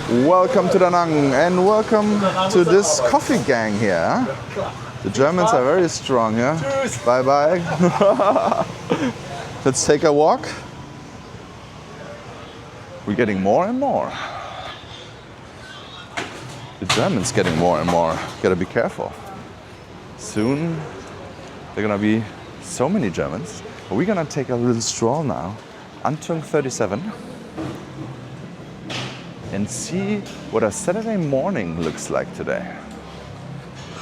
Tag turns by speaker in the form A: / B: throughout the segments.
A: Welcome to An Thuong and welcome to this coffee gang here. The Germans are very strong here. Bye bye. Let's take a walk. We're getting more and more. The Germans getting more and more. Gotta be careful. Soon there are gonna be so many Germans. But we're gonna take a little stroll now. An Thuong 37. And see what a Saturday morning looks like today.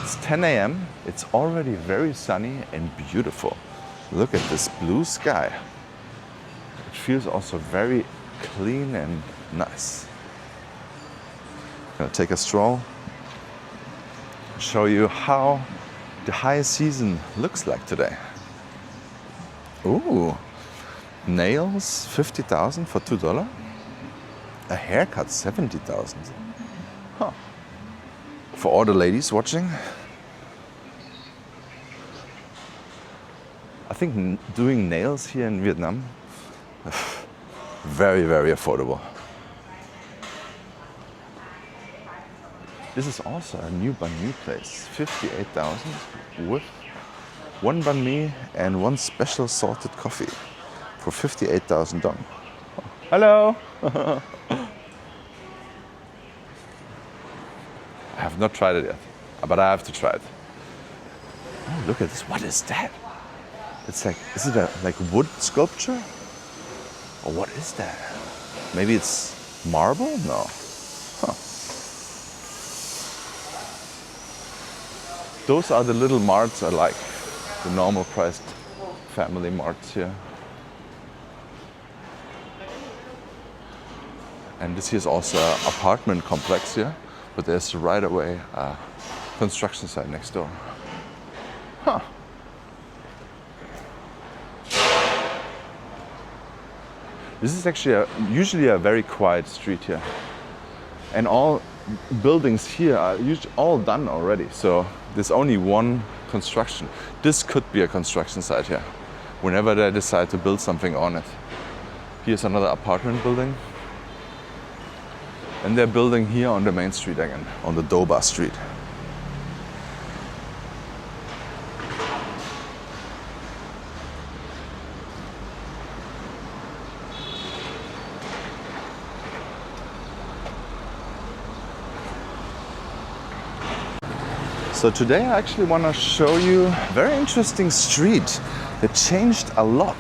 A: It's 10 a.m. It's already very sunny and beautiful. Look at this blue sky. It feels also very clean and nice. Gonna take a stroll, show you how the high season looks like today. Ooh, nails 50,000 for $2. A haircut 70,000. Huh. For all the ladies watching, I think doing nails here in Vietnam, very, very affordable. This is also a new banh mi place, 58,000 with one banh mi and one special salted coffee for 58,000 dong. Hello. I have not tried it yet, but I have to try it. Oh, look at this. What is that? It's like, is it a like wood sculpture? Or what is that? Maybe it's marble? No. Huh. Those are the little marts I like. The normal priced family marts here. And this here is also an apartment complex here, but there's right away a construction site next door. Huh. This is actually usually a very quiet street here. And all buildings here are usually all done already, so there's only one construction. This could be a construction site here, whenever they decide to build something on it. Here's another apartment building. And they're building here on the main street again, on the Doba street. So today I actually want to show you a very interesting street that changed a lot.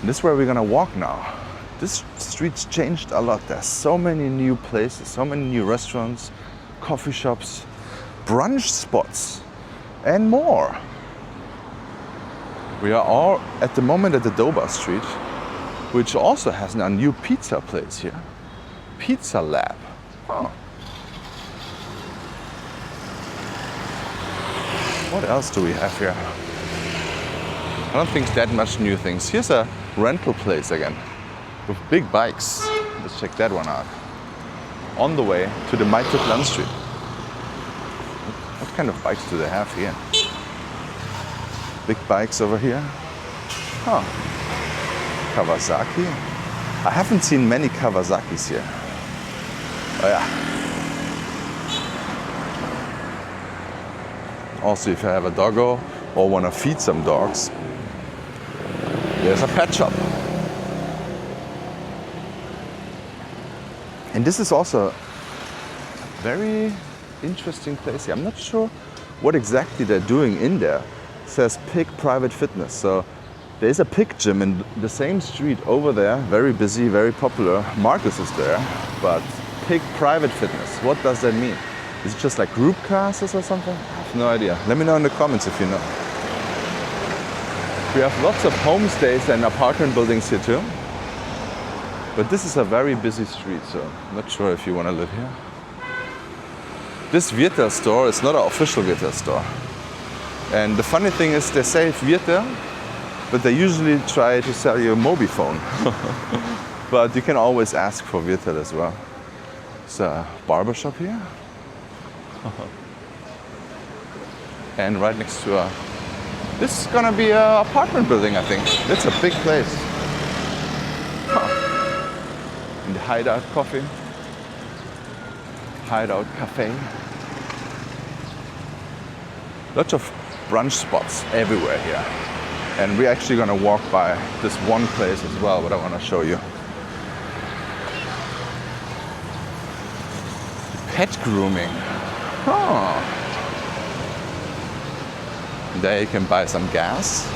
A: And this is where we're gonna walk now. This street's changed a lot. There's so many new places, so many new restaurants, coffee shops, brunch spots, and more. We are all at the moment at the Doba Street, which also has a new pizza place here. Pizza Lab. Oh. What else do we have here? I don't think that much new things. Here's a rental place again, with big bikes. Let's check that one out. On the way to the Mai Thut Lan Street. What kind of bikes do they have here? Big bikes over here. Huh. Kawasaki. I haven't seen many Kawasaki's here. Oh yeah. Also, if you have a doggo or want to feed some dogs, there's a pet shop. And this is also a very interesting place here. I'm not sure what exactly they're doing in there. It says Pig Private Fitness. So there's a pig gym in the same street over there. Very busy, very popular. Marcus is there. But Pig Private Fitness, what does that mean? Is it just like group classes or something? I have no idea. Let me know in the comments if you know. We have lots of homestays and apartment buildings here too. But this is a very busy street, so I'm not sure if you want to live here. This Vieta store is not an official Vieta store. And the funny thing is they say Vieta, but they usually try to sell you a Mobiphone. But you can always ask for Vieta as well. There's a barbershop here. And right next to this is gonna be an apartment building, I think. That's a big place. Huh. And the Hideout Coffee. hideout cafe. Lots of brunch spots everywhere here. And we're actually gonna walk by this one place as well, what I wanna show you. Pet grooming. Oh. There you can buy some gas.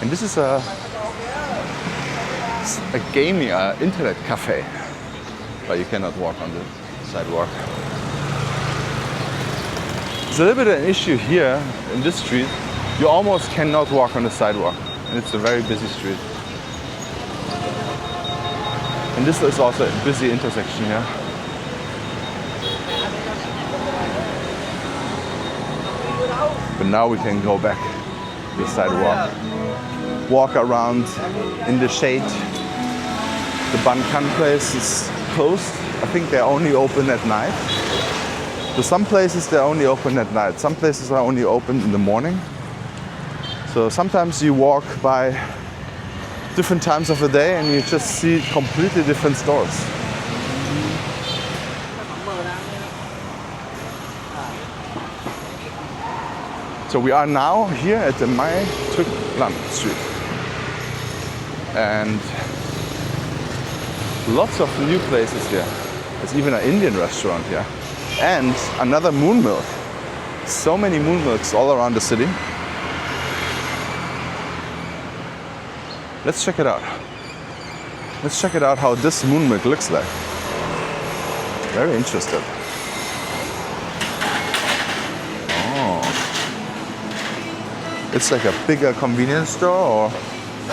A: And this is a gaming internet cafe, but you cannot walk on the sidewalk. It's a little bit of an issue here in this street. You almost cannot walk on the sidewalk, and it's a very busy street. And this is also a busy intersection here. But now we can go back to the sidewalk. Walk around in the shade. The Ban Kan place is closed. I think they're only open at night. So some places they're only open at night. Some places are only open in the morning. So sometimes you walk by different times of the day and you just see completely different stores. So we are now here at the Mai Tuk Lam Street. And lots of new places here. There's even an Indian restaurant here. And another moon milk. So many moon milks all around the city. Let's check it out. Let's check it out how this moon milk looks like. Very interested. Oh. It's like a bigger convenience store or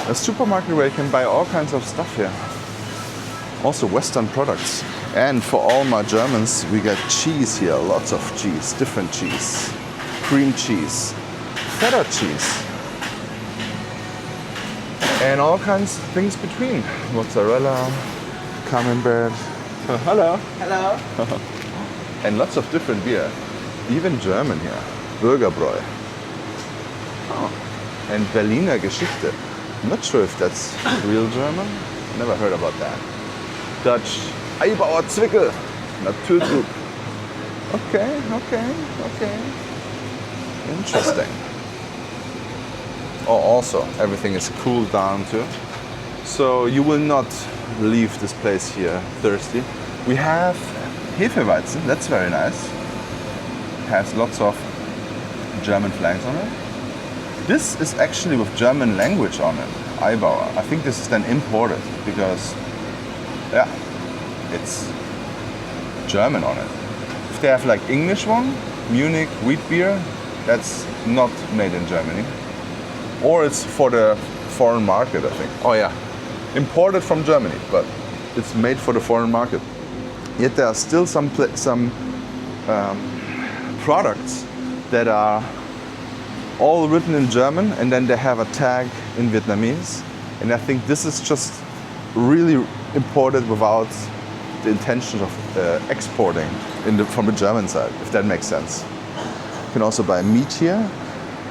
A: a supermarket where you can buy all kinds of stuff here. Also Western products. And for all my Germans, we get cheese here, lots of cheese, different cheese. Cream cheese, feta cheese. And all kinds of things between. Mozzarella, camembert. Hello.
B: Hello.
A: And lots of different beer. Even German here. Bürgerbräu. Oh. And Berliner Geschichte. I'm not sure if that's real German. Never heard about that. Dutch. Eibauer Zwickel. Naturtrub. Okay. Interesting. Oh, also, everything is cooled down too. So you will not leave this place here thirsty. We have Hefeweizen, that's very nice. Has lots of German flags on it. This is actually with German language on it, Eibauer. I think this is then imported because, yeah, it's German on it. If they have like English one, Munich wheat beer, that's not made in Germany. Or it's for the foreign market, I think. Oh yeah, imported from Germany, but it's made for the foreign market. Yet there are still some products that are all written in German, and then they have a tag in Vietnamese. And I think this is just really imported without the intention of exporting from the German side, if that makes sense. You can also buy meat here,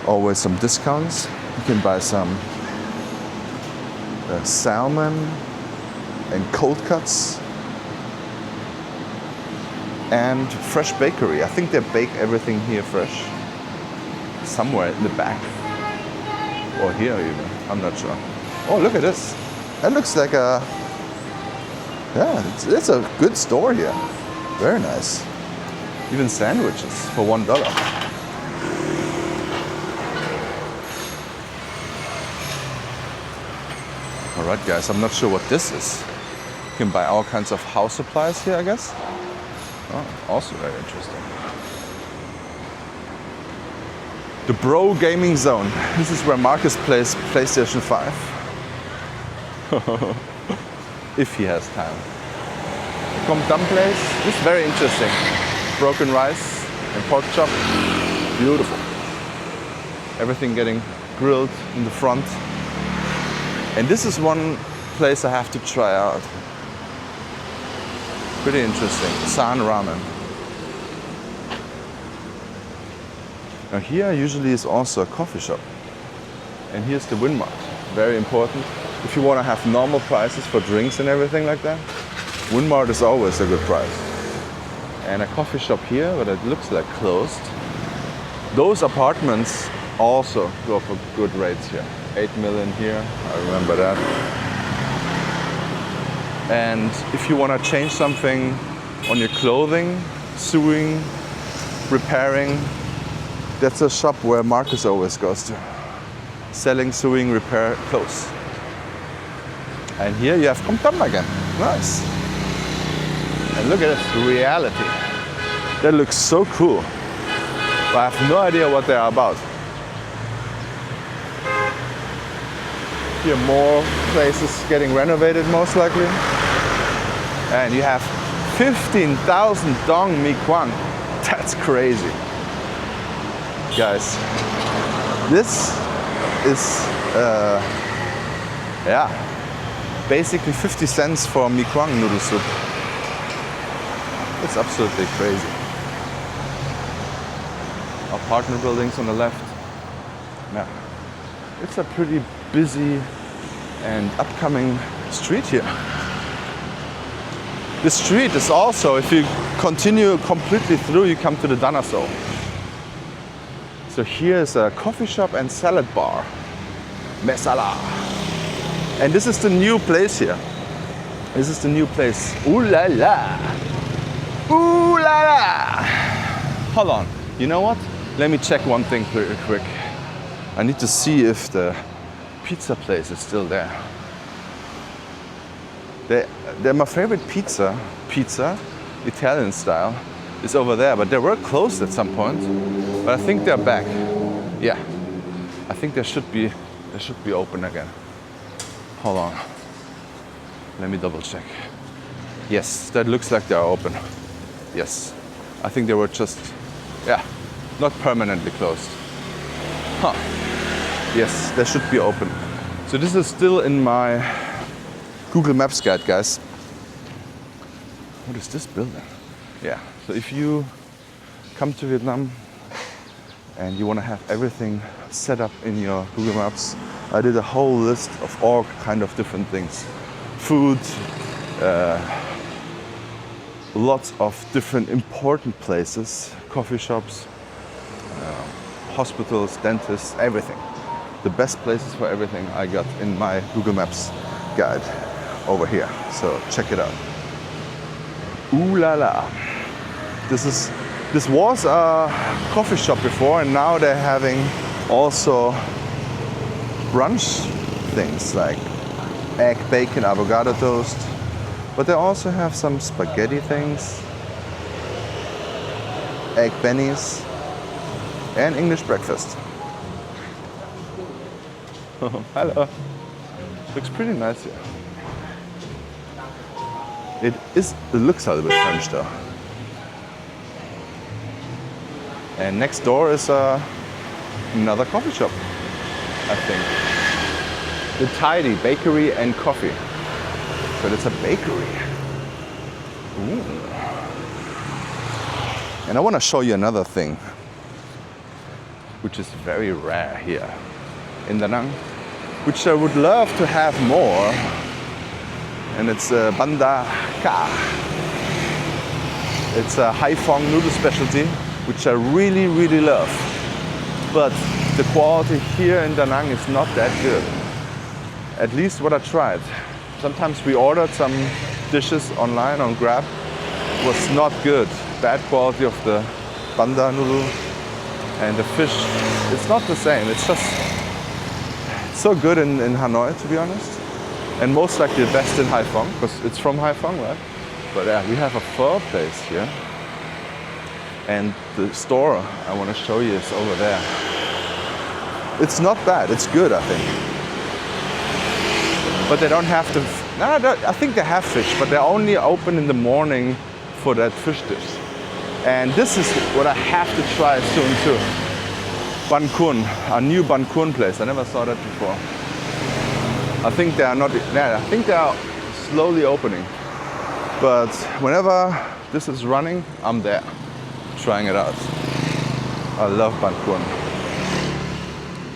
A: always some discounts. You can buy some salmon and cold cuts and fresh bakery. I think they bake everything here fresh. Somewhere in the back. Or here even. I'm not sure. Oh, look at this. That looks like a... Yeah, it's a good store here. Very nice. Even sandwiches for $1. Alright guys, I'm not sure what this is. You can buy all kinds of house supplies here, I guess. Oh, also very interesting. The Bro Gaming Zone. This is where Marcus plays PlayStation 5. If he has time. Kom Tam place. This is very interesting. Broken rice and pork chop. Beautiful. Everything getting grilled in the front. And this is one place I have to try out. Pretty interesting. San Ramen. Now here usually is also a coffee shop. And here's the Windmark. Very important. if you want to have normal prices for drinks and everything like that, Mart is always a good price. And a coffee shop here, but it looks like closed. Those apartments also go for good rates here. 8 million here, I remember that. And if you want to change something on your clothing, sewing, repairing, that's a shop where Marcus always goes to. Selling, sewing, repair clothes. And here you have Compton again. Nice. And look at this, reality. That looks so cool. But I have no idea what they are about. Here more places getting renovated most likely. And you have 15,000 dong mi kwang. That's crazy. Guys, this is, basically 50 cents for mi kwang noodle soup. It's absolutely crazy. Apartment buildings on the left. Yeah, it's a pretty busy and upcoming street here. The street is also, if you continue completely through, you come to the Danaso. So here's a coffee shop and salad bar. Mesala. And this is the new place here. This is the new place. Ooh la la. Ooh la la. Hold on. You know what? Let me check one thing pretty quick. I need to see if the pizza place is still there. They're my favorite pizza, Italian style, is over there. But they were closed at some point. But I think they're back. Yeah, I think they should be open again. Hold on. Let me double check. Yes, that looks like they are open. Yes, I think they were just, not permanently closed. Huh. Yes, they should be open. So this is still in my Google Maps guide, guys. What is this building? Yeah, so if you come to Vietnam and you want to have everything set up in your Google Maps, I did a whole list of all kind of different things. Food, lots of different important places, coffee shops, hospitals, dentists, everything. The best places for everything I got in my Google Maps guide over here. So check it out. Ooh la la. This was a coffee shop before, and now they're having also brunch things like egg, bacon, avocado toast. But they also have some spaghetti things, egg bennies, and English breakfast. Hello. Looks pretty nice here. It looks a little bit French though. And next door is another coffee shop, I think. The Tidy Bakery and Coffee. So it's a bakery. Ooh. And I want to show you another thing, which is very rare here in Da Nang, which I would love to have more. And it's Banda Ka. It's a An Thuong noodle specialty, which I really, really love. But the quality here in Da Nang is not that good. At least what I tried. Sometimes we ordered some dishes online on Grab. It was not good. Bad quality of the banda noodle. And the fish, it's not the same. It's just so good in Hanoi, to be honest. And most likely the best in An Thuong, because it's from An Thuong, right? But yeah, we have a pho place here. And the store I want to show you is over there. It's not bad, it's good, I think. But they don't have to, I think they have fish, but they're only open in the morning for that fish dish. And this is what I have to try soon too. Ban Kun, a new Ban Kun place. I never saw that before. I think they are not, I think they are slowly opening. But whenever this is running, I'm there, trying it out. I love Ban Kun.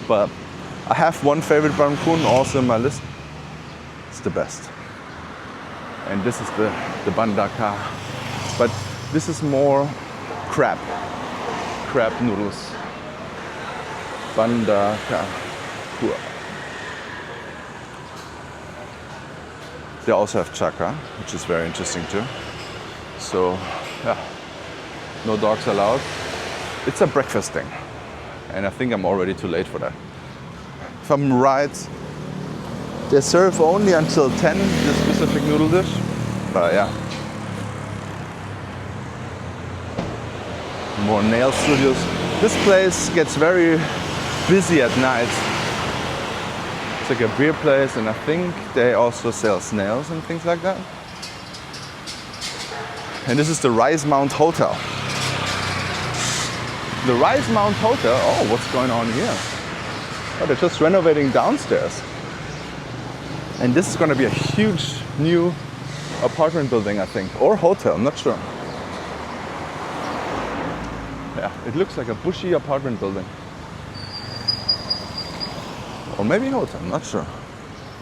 A: But I have one favorite Ban Kun also in my list. It's the best. And this is the banda ka. But this is more crab noodles. Banda ka. They also have chaka, which is very interesting too. So, yeah, no dogs allowed. It's a breakfast thing. And I think I'm already too late for that. If I'm right, they serve only until 10, this specific noodle dish. But yeah. More nail studios. This place gets very busy at night. It's like a beer place, and I think they also sell snails and things like that. And this is the Rice Mount Hotel. The Rice Mount Hotel, oh, what's going on here? Oh, they're just renovating downstairs. And this is going to be a huge new apartment building, I think, or hotel, I'm not sure. Yeah, it looks like a bushy apartment building. Or maybe hotel, I'm not sure.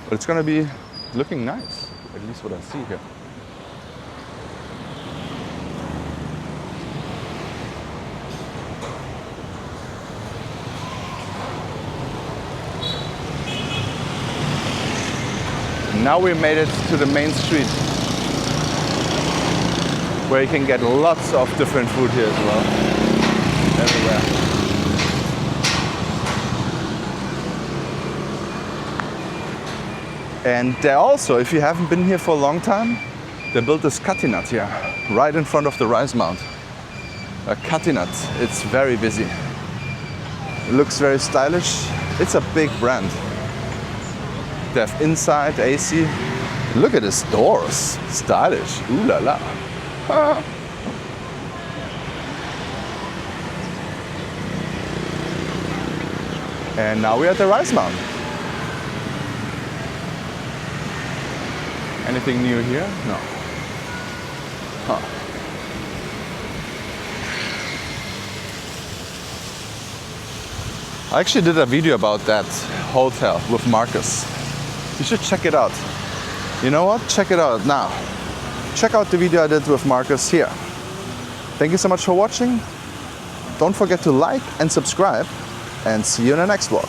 A: But it's going to be looking nice, at least what I see here. Now we made it to the main street, where you can get lots of different food here as well, everywhere. And they also, if you haven't been here for a long time, they built this katinat here, right in front of the Rice Mount. A katinat, it's very busy. It looks very stylish. It's a big brand. They have inside AC. Look at these doors, stylish. Ooh la la. Ah. And now we're at the Rice Mount. Anything new here? No. Huh. I actually did a video about that hotel with Marcus. You should check it out. You know what? Check it out now. Check out the video I did with Marcus here. Thank you so much for watching. Don't forget to like and subscribe, and see you in the next vlog.